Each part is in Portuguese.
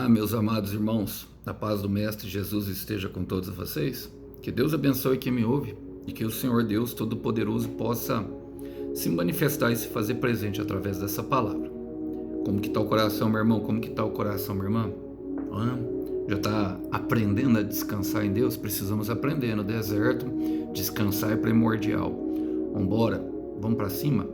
Olá, meus amados irmãos, a paz do Mestre Jesus esteja com todos vocês. Que Deus abençoe quem me ouve e que o Senhor Deus Todo-Poderoso possa se manifestar e se fazer presente através dessa palavra. Como que está o coração, meu irmão? Como que está o coração, minha irmã? Já está aprendendo a descansar em Deus? Precisamos aprender no deserto. Descansar é primordial. Vambora, vamos para cima?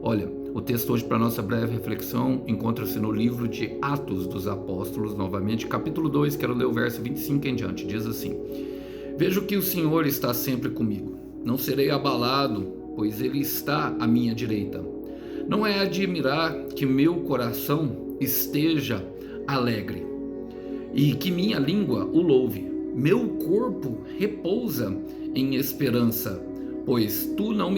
Olha, o texto hoje para nossa breve reflexão encontra-se no livro de Atos dos Apóstolos, novamente, capítulo 2, quero ler o verso 25 em diante. Diz assim: Vejo que o Senhor está sempre comigo. Não serei abalado, pois Ele está à minha direita. Não é admirar que meu coração esteja alegre e que minha língua o louve. Meu corpo repousa em esperança, pois tu não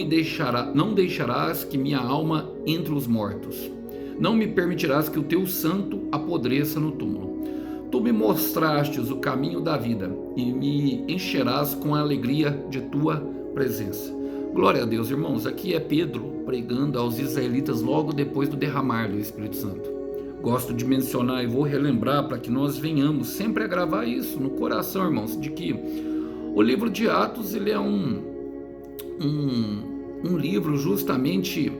deixarás que minha alma entre os mortos. Não me permitirás que o teu santo apodreça no túmulo. Tu me mostrastes o caminho da vida e me encherás com a alegria de tua presença. Glória a Deus, irmãos. Aqui é Pedro pregando aos israelitas logo depois do derramar do Espírito Santo. Gosto de mencionar e vou relembrar para que nós venhamos sempre a gravar isso no coração, irmãos, de que o livro de Atos ele é um livro justamente,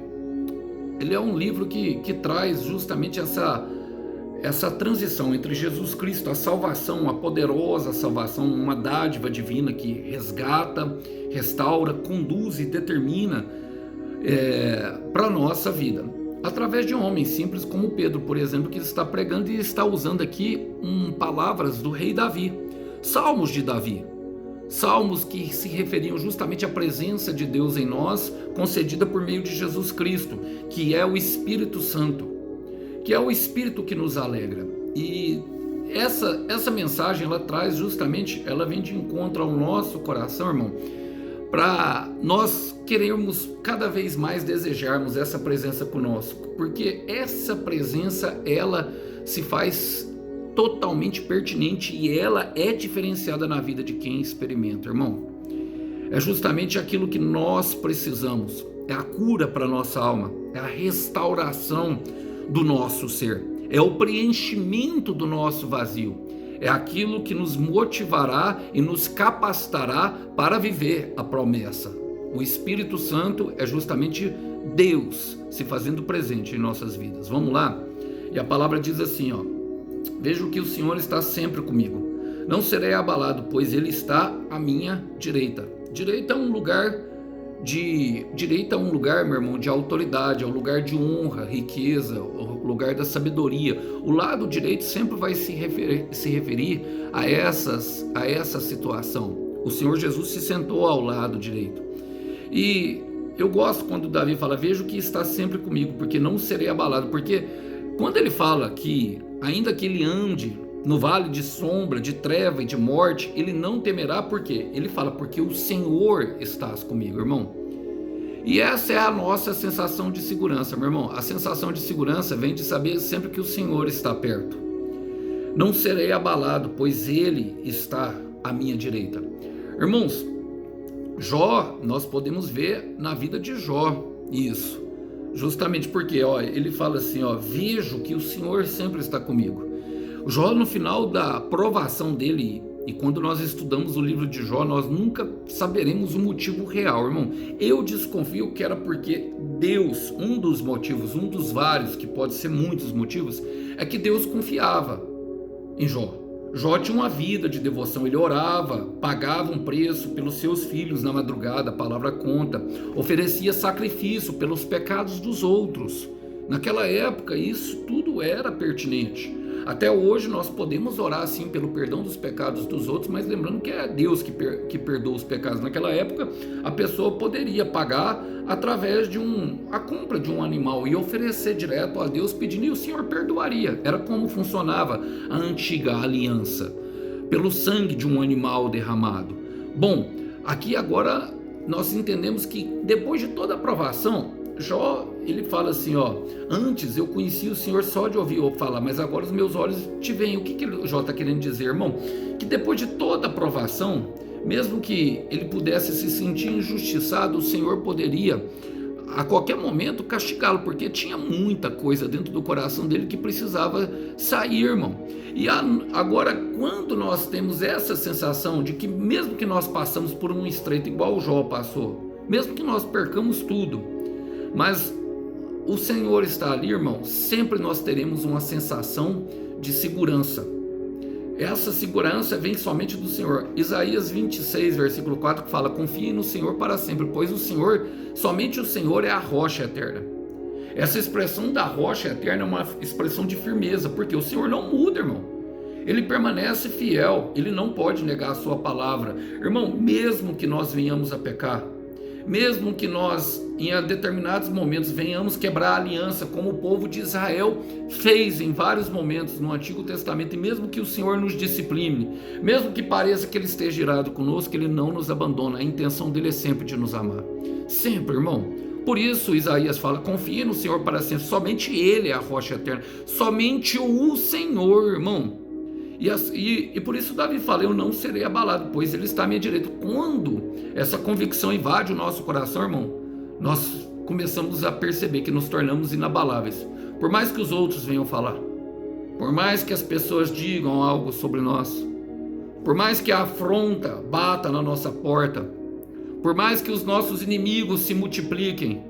ele é um livro que traz justamente essa transição entre Jesus Cristo, a salvação, a poderosa salvação, uma dádiva divina que resgata, restaura, conduz e determina para a nossa vida, através de homens simples como Pedro, por exemplo, que está pregando e está usando aqui palavras do rei Davi, salmos de Davi, salmos que se referiam justamente à presença de Deus em nós, concedida por meio de Jesus Cristo, que é o Espírito Santo, que é o Espírito que nos alegra. E essa mensagem, ela traz justamente, ela vem de encontro ao nosso coração, irmão, para nós queremos cada vez mais desejarmos essa presença conosco, porque essa presença, ela se faz totalmente pertinente e ela é diferenciada na vida de quem experimenta, irmão. É justamente aquilo que nós precisamos, é a cura para a nossa alma, é a restauração do nosso ser, é o preenchimento do nosso vazio, é aquilo que nos motivará e nos capacitará para viver a promessa. O Espírito Santo é justamente Deus se fazendo presente em nossas vidas. Vamos lá? E a palavra diz assim, ó: Vejo que o Senhor está sempre comigo. Não serei abalado, pois Ele está à minha direita. Direita é um lugar, meu irmão, de autoridade, é um lugar de honra, riqueza, o lugar da sabedoria. O lado direito sempre vai se referir a essa situação. O Senhor Jesus se sentou ao lado direito. E eu gosto quando Davi fala: vejo que está sempre comigo, porque não serei abalado. Porque quando ele fala que ainda que ele ande no vale de sombra, de treva e de morte, ele não temerá, porque ele fala: porque o Senhor estás comigo, irmão. E essa é a nossa sensação de segurança, meu irmão. A sensação de segurança vem de saber sempre que o Senhor está perto. Não serei abalado, pois Ele está à minha direita. Irmãos, Jó, nós podemos ver na vida de Jó isso. Justamente porque, ele fala assim, vejo que o Senhor sempre está comigo. Jó, no final da provação dele, e quando nós estudamos o livro de Jó, nós nunca saberemos o motivo real, irmão. Eu desconfio que era porque Deus, um dos motivos, um dos vários, que pode ser muitos motivos, é que Deus confiava em Jó. Jó tinha uma vida de devoção, ele orava, pagava um preço pelos seus filhos na madrugada, a palavra conta, oferecia sacrifício pelos pecados dos outros. Naquela época isso tudo era pertinente. Até hoje nós podemos orar sim pelo perdão dos pecados dos outros, mas lembrando que é Deus que perdoa os pecados. Naquela época a pessoa poderia pagar através de a compra de um animal e oferecer direto a Deus pedindo, e o Senhor perdoaria. Era como funcionava a antiga aliança, pelo sangue de um animal derramado. Bom, aqui agora nós entendemos que depois de toda a provação, Jó, ele fala assim, antes eu conhecia o Senhor só de ouvir falar, mas agora os meus olhos te veem. O que Jó está querendo dizer, irmão? Que depois de toda a provação, mesmo que ele pudesse se sentir injustiçado, o Senhor poderia a qualquer momento castigá-lo, porque tinha muita coisa dentro do coração dele que precisava sair, irmão. E agora, quando nós temos essa sensação de que mesmo que nós passamos por um estreito igual o Jó passou, mesmo que nós percamos tudo, mas o Senhor está ali, irmão, sempre nós teremos uma sensação de segurança. Essa segurança vem somente do Senhor. Isaías 26, versículo 4, que fala: confie no Senhor para sempre, pois o Senhor, somente o Senhor é a rocha eterna. Essa expressão da rocha eterna é uma expressão de firmeza, porque o Senhor não muda, irmão. Ele permanece fiel, ele não pode negar a sua palavra. Irmão, mesmo que nós venhamos a pecar, mesmo que nós em determinados momentos venhamos quebrar a aliança, como o povo de Israel fez em vários momentos no Antigo Testamento, e mesmo que o Senhor nos discipline, mesmo que pareça que Ele esteja irado conosco, Ele não nos abandona. A intenção dele é sempre de nos amar, sempre, irmão. Por isso Isaías fala: confie no Senhor para sempre, somente Ele é a rocha eterna, somente o Senhor, irmão. E por isso Davi fala: eu não serei abalado, pois Ele está à minha direita. Quando essa convicção invade o nosso coração, irmão, nós começamos a perceber que nos tornamos inabaláveis. Por mais que os outros venham falar, por mais que as pessoas digam algo sobre nós, por mais que a afronta bata na nossa porta, por mais que os nossos inimigos se multipliquem,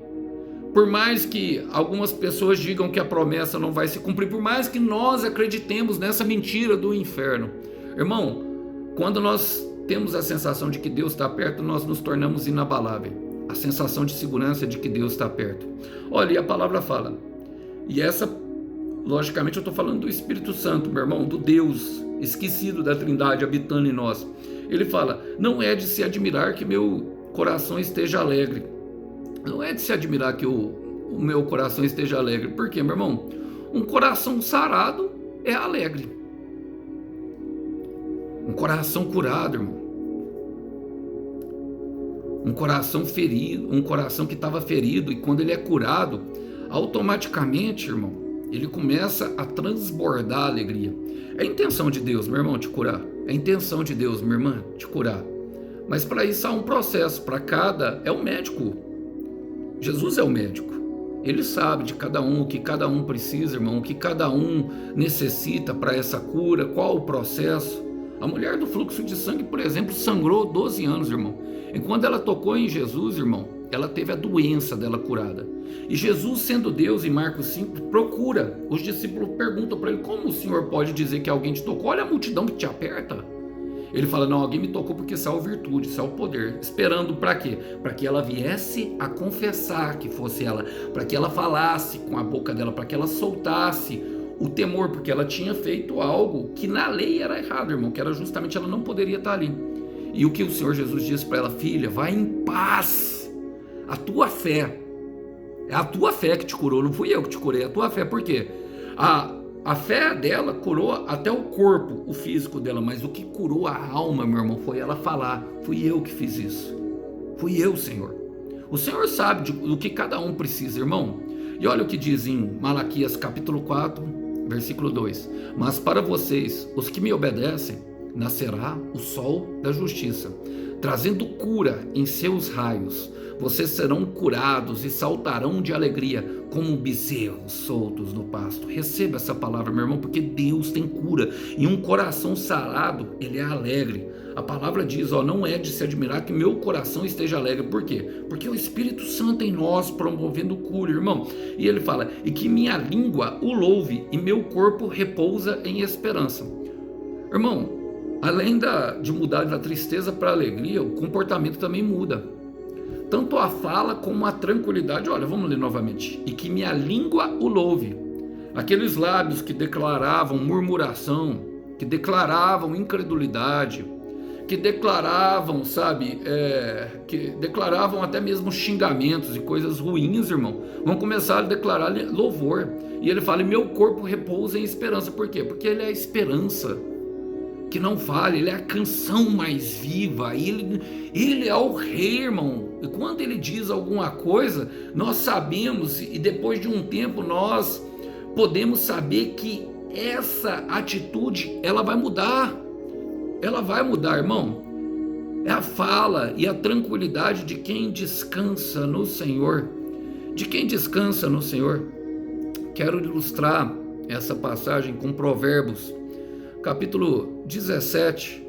por mais que algumas pessoas digam que a promessa não vai se cumprir, por mais que nós acreditemos nessa mentira do inferno, irmão, quando nós temos a sensação de que Deus está perto, nós nos tornamos inabaláveis. A sensação de segurança de que Deus está perto. Olha, e a palavra fala, e essa, logicamente eu estou falando do Espírito Santo, meu irmão, do Deus esquecido da Trindade habitando em nós. Ele fala: não é de se admirar que meu coração esteja alegre. Não é de se admirar que o meu coração esteja alegre. Por quê, meu irmão? Um coração sarado é alegre. Um coração curado, irmão. Um coração ferido, um coração que estava ferido, e quando ele é curado, automaticamente, irmão, ele começa a transbordar a alegria. É a intenção de Deus, meu irmão, te curar. É a intenção de Deus, minha irmã, te curar. Mas para isso há um processo, para cada... É o médico. Jesus é o médico. Ele sabe de cada um, o que cada um precisa, irmão, o que cada um necessita para essa cura, qual o processo. A mulher do fluxo de sangue, por exemplo, sangrou 12 anos, irmão. E quando ela tocou em Jesus, irmão, ela teve a doença dela curada. E Jesus, sendo Deus, em Marcos 5, procura. Os discípulos perguntam para ele: como o Senhor pode dizer que alguém te tocou? Olha a multidão que te aperta. Ele fala: não, alguém me tocou porque saiu virtude, saiu poder. Esperando para quê? Para que ela viesse a confessar que fosse ela, para que ela falasse com a boca dela, para que ela soltasse o temor, porque ela tinha feito algo que na lei era errado, irmão, que era justamente ela não poderia estar ali. E o que o Senhor Jesus disse para ela: filha, vai em paz, a tua fé, é a tua fé que te curou, não fui eu que te curei, é a tua fé. Por quê? A fé dela curou até o corpo, o físico dela, mas o que curou a alma, meu irmão, foi ela falar: fui eu que fiz isso, fui eu, Senhor. O Senhor sabe do que cada um precisa, irmão. E olha o que diz em Malaquias capítulo 4, versículo 2: mas para vocês, os que me obedecem, nascerá o sol da justiça, trazendo cura em seus raios. Vocês serão curados e saltarão de alegria como bezerros soltos no pasto. Receba essa palavra, meu irmão, porque Deus tem cura. E um coração sarado, ele é alegre. A palavra diz: não é de se admirar que meu coração esteja alegre. Por quê? Porque o Espírito Santo em nós promovendo cura, irmão. E ele fala: e que minha língua o louve e meu corpo repousa em esperança. Irmão, além de mudar da tristeza para a alegria, o comportamento também muda. Tanto a fala como a tranquilidade. Olha, vamos ler novamente. E que minha língua o louve. Aqueles lábios que declaravam murmuração, que declaravam incredulidade, que declaravam, que declaravam até mesmo xingamentos e coisas ruins, irmão, vão começar a declarar louvor. E ele fala: e meu corpo repousa em esperança. Por quê? Porque ele é a esperança que não falha, ele é a canção mais viva, ele é o rei, irmão. E quando ele diz alguma coisa, nós sabemos, e depois de um tempo nós podemos saber que essa atitude, ela vai mudar, irmão. É a fala e a tranquilidade de quem descansa no Senhor. De quem descansa no Senhor. Quero ilustrar essa passagem com Provérbios, capítulo 17,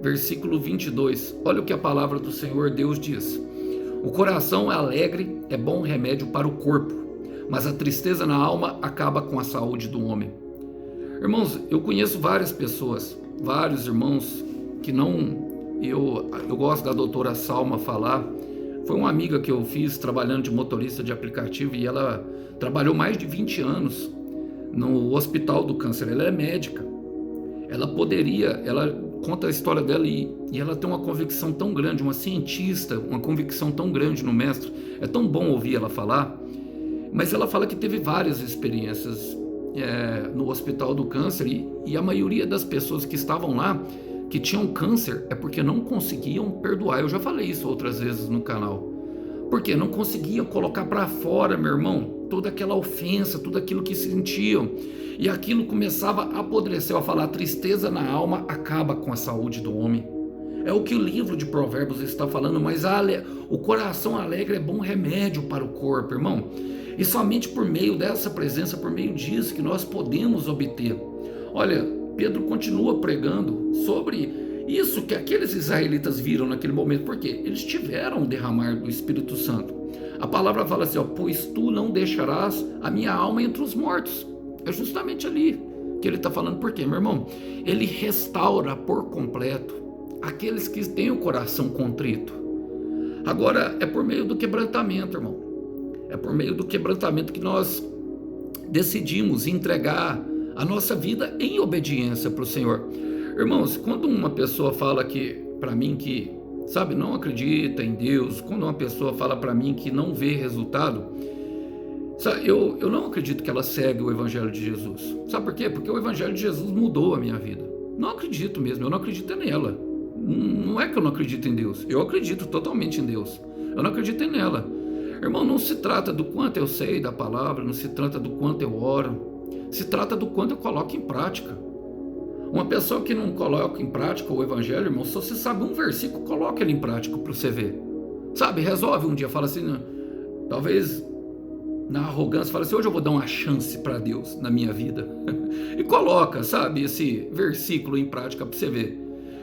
versículo 22. Olha o que a palavra do Senhor Deus diz: o coração alegre é bom remédio para o corpo, mas a tristeza na alma acaba com a saúde do homem. Irmãos, eu conheço várias pessoas, vários irmãos que não... Eu gosto da doutora Salma falar. Foi uma amiga que eu fiz trabalhando de motorista de aplicativo e ela trabalhou mais de 20 anos no Hospital do Câncer. Ela é médica. Ela conta a história dela e ela tem uma convicção tão grande, uma cientista, uma convicção tão grande no mestre. É tão bom ouvir ela falar, mas ela fala que teve várias experiências no Hospital do Câncer e a maioria das pessoas que estavam lá, que tinham câncer, é porque não conseguiam perdoar. Eu já falei isso outras vezes no canal. Porque não conseguiam colocar para fora, meu irmão, toda aquela ofensa, tudo aquilo que sentiam. E aquilo começava a apodrecer. Eu falar, a tristeza na alma acaba com a saúde do homem. É o que o livro de Provérbios está falando, mas o coração alegre é bom remédio para o corpo, irmão. E somente por meio dessa presença, por meio disso, que nós podemos obter. Olha, Pedro continua pregando sobre isso que aqueles israelitas viram naquele momento, porque eles tiveram o derramar do Espírito Santo. A palavra fala assim, pois tu não deixarás a minha alma entre os mortos. É justamente ali que ele está falando. Por quê, meu irmão? Ele restaura por completo aqueles que têm o coração contrito. Agora, é por meio do quebrantamento, irmão. É por meio do quebrantamento que nós decidimos entregar a nossa vida em obediência para o Senhor. Irmãos, quando uma pessoa fala para mim que, sabe, não acredita em Deus, quando uma pessoa fala para mim que não vê resultado, sabe, eu não acredito que ela segue o Evangelho de Jesus. Sabe por quê? Porque o Evangelho de Jesus mudou a minha vida. Não acredito mesmo, eu não acredito nela. Não é que eu não acredito em Deus, eu acredito totalmente em Deus. Eu não acredito nela. Irmão, não se trata do quanto eu sei da palavra, não se trata do quanto eu oro, se trata do quanto eu coloco em prática. Uma pessoa que não coloca em prática o Evangelho, irmão, se você sabe um versículo, coloca ele em prática para você ver. Sabe, resolve um dia, fala assim, talvez na arrogância, fala assim, hoje eu vou dar uma chance para Deus na minha vida. E coloca, sabe, esse versículo em prática para você ver.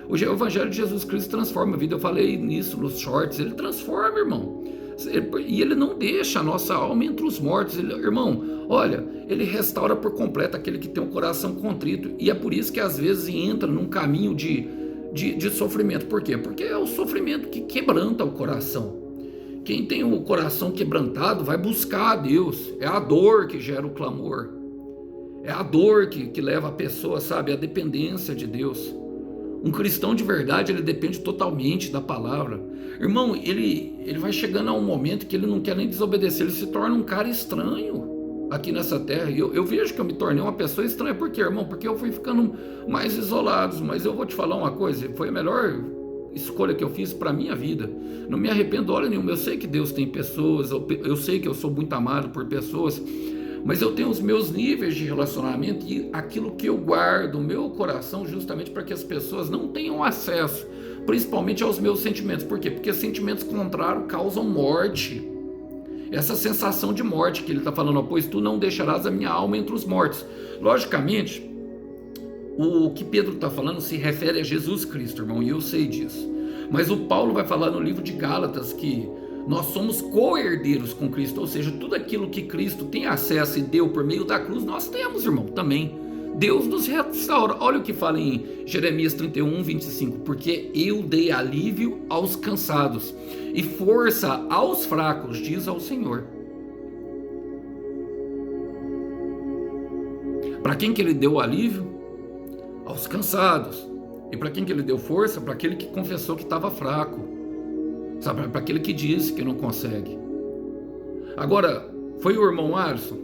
Hoje o Evangelho de Jesus Cristo transforma a vida. Eu falei nisso nos shorts, ele transforma, irmão. E ele não deixa a nossa alma entre os mortos. Irmão, olha, ele restaura por completo aquele que tem o coração contrito. E é por isso que às vezes entra num caminho de sofrimento. Por quê? Porque é o sofrimento que quebranta o coração. Quem tem o coração quebrantado vai buscar a Deus. É a dor que gera o clamor. É a dor que leva a pessoa, sabe, à dependência de Deus. Um cristão de verdade, ele depende totalmente da palavra. Irmão, ele vai chegando a um momento que ele não quer nem desobedecer, ele se torna um cara estranho aqui nessa terra. E eu vejo que eu me tornei uma pessoa estranha. Por quê, irmão? Porque eu fui ficando mais isolado. Mas eu vou te falar uma coisa, foi a melhor escolha que eu fiz para a minha vida. Não me arrependo hora nenhuma. Eu sei que Deus tem pessoas, eu sei que eu sou muito amado por pessoas, mas eu tenho os meus níveis de relacionamento e aquilo que eu guardo no meu coração justamente para que as pessoas não tenham acesso, principalmente aos meus sentimentos. Por quê? Porque sentimentos contrários causam morte. Essa sensação de morte que ele está falando, pois tu não deixarás a minha alma entre os mortos. Logicamente, o que Pedro está falando se refere a Jesus Cristo, irmão, e eu sei disso. Mas o Paulo vai falar no livro de Gálatas que nós somos co-herdeiros com Cristo, ou seja, tudo aquilo que Cristo tem acesso e deu por meio da cruz, nós temos, irmão, também. Deus nos restaura. Olha o que fala em Jeremias 31, 25. Porque eu dei alívio aos cansados e força aos fracos, diz ao Senhor. Para quem que ele deu alívio? Aos cansados. E para quem que ele deu força? Para aquele que confessou que estava fraco. Sabe, para aquele que disse que não consegue. Agora, foi o irmão Alisson?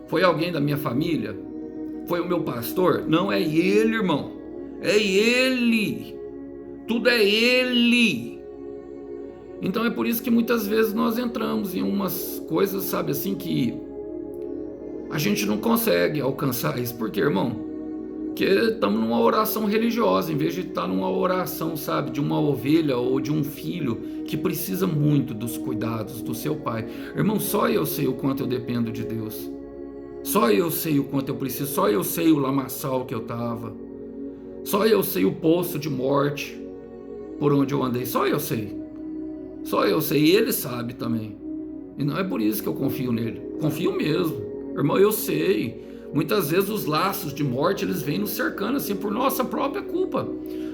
Foi alguém da minha família? Foi o meu pastor? Não, é ele, irmão. É ele. Tudo é ele. Então é por isso que muitas vezes nós entramos em umas coisas, sabe, assim, que a gente não consegue alcançar isso. Por quê, irmão? que estamos numa oração religiosa, em vez de estar numa oração, sabe, de uma ovelha ou de um filho que precisa muito dos cuidados do seu pai. Irmão, só eu sei o quanto eu dependo de Deus. Só eu sei o quanto eu preciso. Só eu sei o lamaçal que eu estava. Só eu sei o poço de morte por onde eu andei. Só eu sei. Só eu sei. E Ele sabe também. E não é por isso que eu confio nele. Confio mesmo. Irmão, eu sei. Muitas vezes os laços de morte, eles vêm nos cercando assim por nossa própria culpa.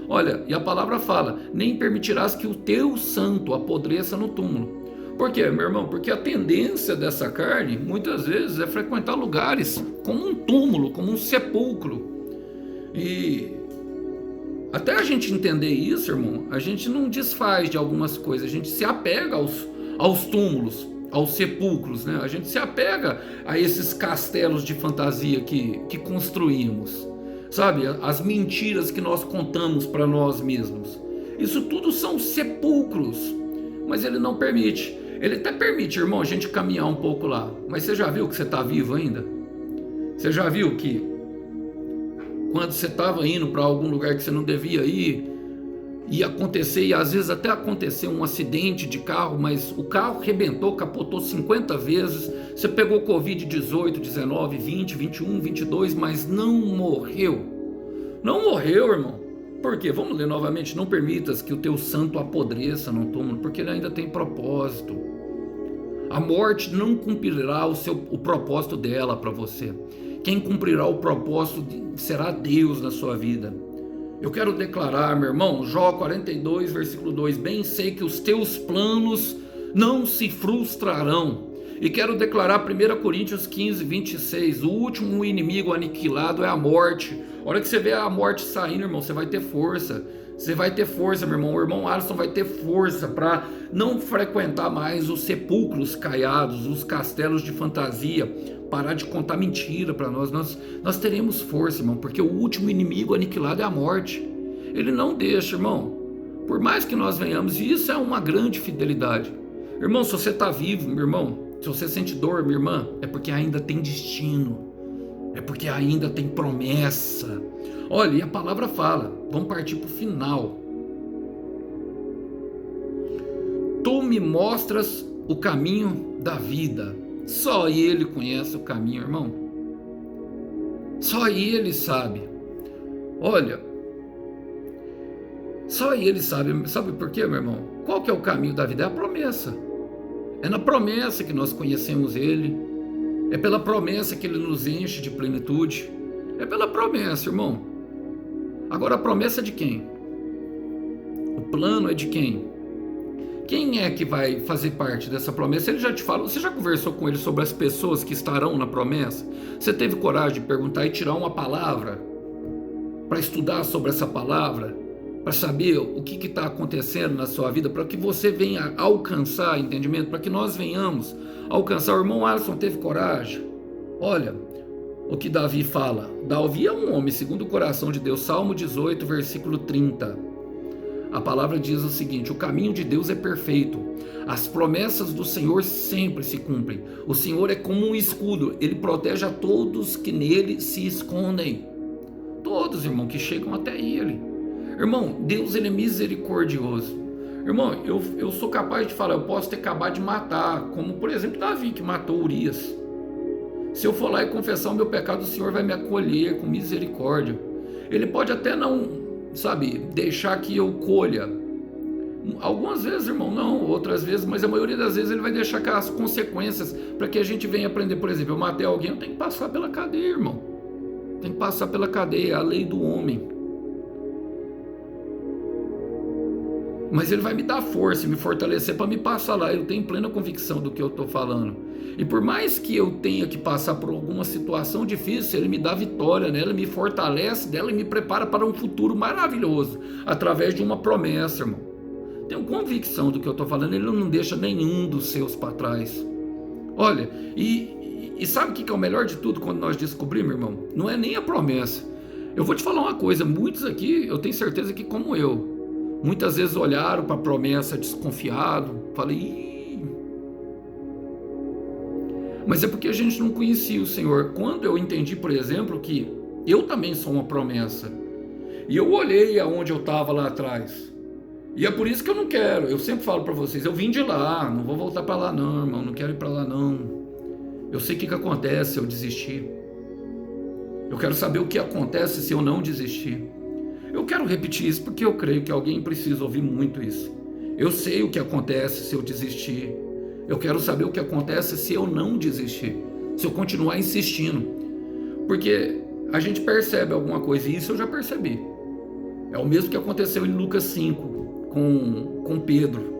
Olha, e a palavra fala: nem permitirás que o teu santo apodreça no túmulo. Por quê, meu irmão? Porque a tendência dessa carne, muitas vezes, é frequentar lugares como um túmulo, como um sepulcro. E até a gente entender isso, irmão, a gente não desfaz de algumas coisas, a gente se apega aos túmulos, aos sepulcros, né? A gente se apega a esses castelos de fantasia que construímos, sabe? As mentiras que nós contamos para nós mesmos. Isso tudo são sepulcros, mas Ele não permite. Ele até permite, irmão, a gente caminhar um pouco lá. Mas você já viu que você está vivo ainda? Você já viu que quando você estava indo para algum lugar que você não devia ir, ia acontecer, e às vezes até aconteceu um acidente de carro, mas o carro rebentou, capotou 50 vezes, você pegou Covid-18, 19, 20, 21, 22, mas não morreu. Não morreu, irmão. Por quê? Vamos ler novamente. Não permitas que o teu santo apodreça no túmulo, porque ele ainda tem propósito. A morte não cumprirá o propósito dela para você. Quem cumprirá o propósito será Deus na sua vida. Eu quero declarar, meu irmão, Jó 42, versículo 2: bem sei que os teus planos não se frustrarão. E quero declarar 1 Coríntios 15, 26, o último inimigo aniquilado é a morte. A hora que você vê a morte saindo, irmão, você vai ter força. Você vai ter força, meu irmão. O irmão Alisson vai ter força para não frequentar mais os sepulcros caiados, os castelos de fantasia, parar de contar mentira para nós. Nós teremos força, irmão, porque o último inimigo aniquilado é a morte. Ele não deixa, irmão. Por mais que nós venhamos, e isso é uma grande fidelidade. Irmão, se você está vivo, meu irmão, se você sente dor, minha irmã, é porque ainda tem destino. É porque ainda tem promessa. Olha, e a palavra fala, vamos partir para o final. Tu me mostras o caminho da vida. Só Ele conhece o caminho, irmão. Só Ele sabe. Olha, só Ele sabe. Sabe por quê, meu irmão? Qual que é o caminho da vida? É a promessa. É na promessa que nós conhecemos Ele. É pela promessa que Ele nos enche de plenitude. É pela promessa, irmão. Agora a promessa é de quem? O plano é de quem? Quem é que vai fazer parte dessa promessa? Ele já te falou, você já conversou com ele sobre as pessoas que estarão na promessa? Você teve coragem de perguntar e tirar uma palavra para estudar sobre essa palavra? Para saber o que está acontecendo na sua vida, para que você venha alcançar entendimento, para que nós venhamos alcançar. O irmão Alisson teve coragem. Olha o que Davi fala. Davi é um homem segundo o coração de Deus. Salmo 18, versículo 30. A palavra diz o seguinte: o caminho de Deus é perfeito, as promessas do Senhor sempre se cumprem. O Senhor é como um escudo, Ele protege a todos que nele se escondem. Todos, irmão, que chegam até Ele. Irmão, Deus, Ele é misericordioso. Irmão, eu sou capaz de falar, eu posso ter acabado de matar, como por exemplo Davi, que matou Urias. Se eu for lá e confessar o meu pecado, o Senhor vai me acolher com misericórdia. Ele pode até não, sabe, deixar que eu colha. Algumas vezes, irmão, não, outras vezes, mas a maioria das vezes Ele vai deixar que as consequências, para que a gente venha aprender. Por exemplo, eu matei alguém, eu tenho que passar pela cadeia, irmão. Tem que passar pela cadeia, é a lei do homem. Mas Ele vai me dar força e me fortalecer para me passar lá. Eu tenho plena convicção do que eu estou falando. E por mais que eu tenha que passar por alguma situação difícil, Ele me dá vitória nela, me fortalece dela e me prepara para um futuro maravilhoso, através de uma promessa, irmão. Tenho convicção do que eu estou falando. Ele não deixa nenhum dos seus para trás. Olha, e sabe o que é o melhor de tudo quando nós descobrimos, irmão? Não é nem a promessa. Eu vou te falar uma coisa, muitos aqui, eu tenho certeza que como eu, muitas vezes olharam para a promessa desconfiado, falei, ih. Mas é porque a gente não conhecia o Senhor. Quando eu entendi, por exemplo, que Eu também sou uma promessa. E eu olhei aonde eu estava lá atrás. E é por isso que eu não quero. Eu sempre falo para vocês, eu vim de lá, não vou voltar para lá não, irmão, não quero ir para lá não. Eu sei o que acontece se eu desistir. Eu quero saber o que acontece se eu não desistir. Eu quero repetir isso porque eu creio que alguém precisa ouvir muito isso. Eu sei o que acontece se eu desistir. Eu quero saber o que acontece se eu não desistir, se eu continuar insistindo. Porque a gente percebe alguma coisa, e isso eu já percebi. É o mesmo que aconteceu em Lucas 5 com Pedro.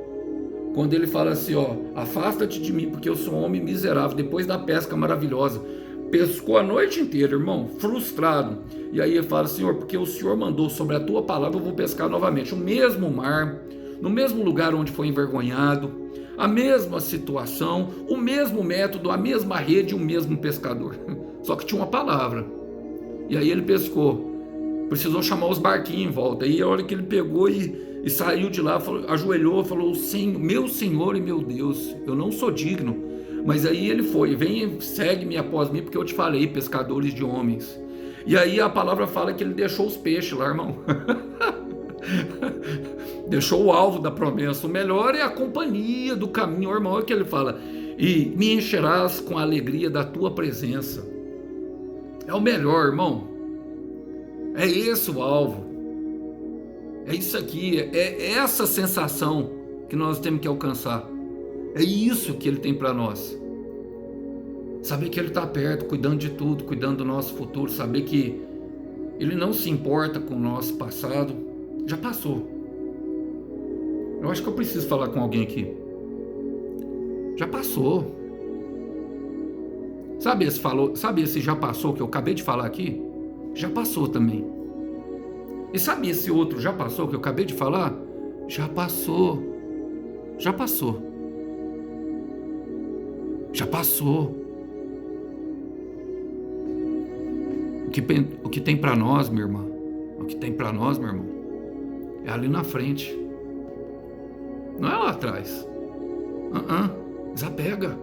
Quando ele fala assim, ó, afasta-te de mim porque eu sou um homem miserável, depois da pesca maravilhosa. Pescou a noite inteira, irmão, frustrado. E aí ele fala, Senhor, porque o Senhor mandou sobre a tua palavra, eu vou pescar novamente. O mesmo mar, no mesmo lugar onde foi envergonhado, a mesma situação, o mesmo método, a mesma rede, o mesmo pescador. Só que tinha uma palavra. E aí ele pescou. Precisou chamar os barquinhos em volta. E a hora que ele pegou e saiu de lá, falou, ajoelhou, falou, meu Senhor e meu Deus, eu não sou digno. Mas aí ele foi, vem, segue-me após mim, porque eu te falei, pescadores de homens. E aí a palavra fala que ele deixou os peixes lá, irmão. Deixou o alvo da promessa. O melhor é a companhia do caminho, irmão, é que ele fala. E me encherás com a alegria da tua presença. É o melhor, irmão. É esse o alvo. É isso aqui, é essa sensação que nós temos que alcançar. É isso que ele tem para nós. Saber que ele está perto, cuidando de tudo, cuidando do nosso futuro. Saber que ele não se importa com o nosso passado. Já passou. Eu acho que eu preciso falar com alguém aqui. Já passou. Sabe esse já passou que eu acabei de falar aqui? Já passou também. E sabe esse outro já passou que eu acabei de falar? Já passou. Já passou. Já passou. O que tem para nós, minha irmã, o que tem para nós, meu irmão, é ali na frente. Não é lá atrás. Desapega.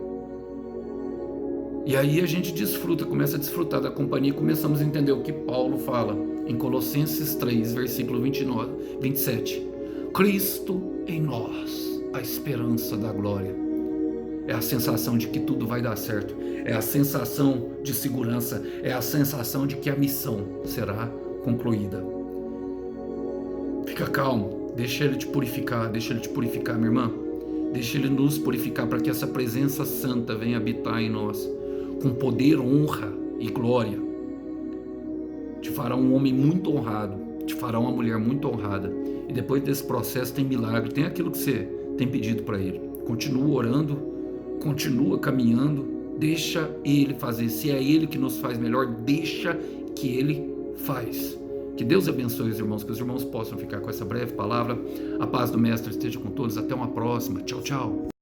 E aí a gente desfruta, começa a desfrutar da companhia e começamos a entender o que Paulo fala em Colossenses 3, versículo 29, 27. Cristo em nós, a esperança da glória. É a sensação de que tudo vai dar certo. É a sensação de segurança. É a sensação de que a missão será concluída. Fica calmo. Deixa ele te purificar. Deixa ele te purificar, minha irmã. Deixa ele nos purificar para que essa presença santa venha habitar em nós. Com poder, honra e glória. Te fará um homem muito honrado. Te fará uma mulher muito honrada. E depois desse processo tem milagre. Tem aquilo que você tem pedido para ele. Continua orando. Continua caminhando, deixa ele fazer. Se é ele que nos faz melhor, deixa que ele faz. Que Deus abençoe os irmãos, que os irmãos possam ficar com essa breve palavra. A paz do Mestre esteja com todos. Até uma próxima. Tchau, tchau.